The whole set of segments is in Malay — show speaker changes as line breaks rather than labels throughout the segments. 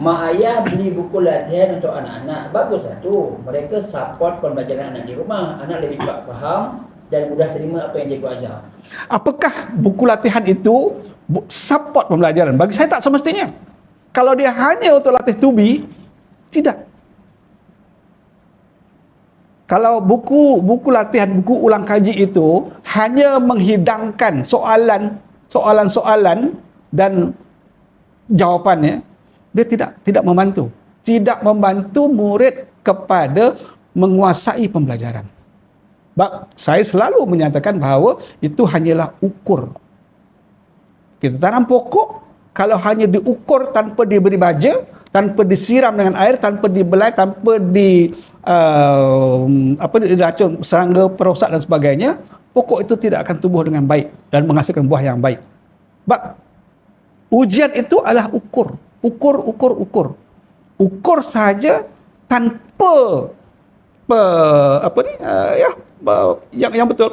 mak ayah beli buku latihan untuk anak-anak, bagus tu. Mereka support pembelajaran anak di rumah. Anak lebih cepat faham dan mudah terima apa yang cikgu ajar.
Apakah buku latihan itu support pembelajaran? Bagi saya tak semestinya. Kalau dia hanya untuk latih tubi, tidak. Kalau buku latihan, buku ulang kaji itu hanya menghidangkan soalan-soalan dan jawapannya, dia tidak membantu. Tidak membantu murid kepada menguasai pembelajaran. Saya selalu menyatakan bahawa itu hanyalah ukur. Kita tanam pokok, kalau hanya diukur tanpa diberi baja, tanpa disiram dengan air, tanpa dibelai, tanpa diracun serangga, perosak dan sebagainya, pokok itu tidak akan tumbuh dengan baik dan menghasilkan buah yang baik. Ujian itu adalah ukur. Ukur saja tanpa yang betul.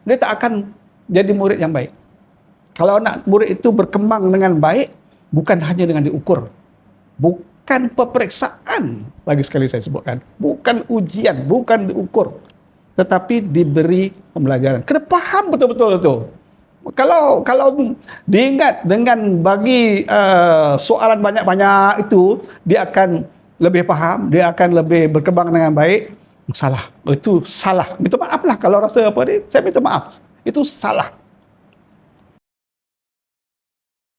Dia tak akan jadi murid yang baik. Kalau nak murid itu berkembang dengan baik, bukan hanya dengan diukur. Bukan peperiksaan, lagi sekali saya sebutkan. Bukan ujian, bukan diukur. Tetapi diberi pembelajaran. Kena faham betul-betul itu. Kalau diingat dengan bagi soalan banyak-banyak itu, dia akan lebih faham, dia akan lebih berkembang dengan baik. Salah. Itu salah. Minta maaf lah kalau rasa saya minta maaf. Itu salah.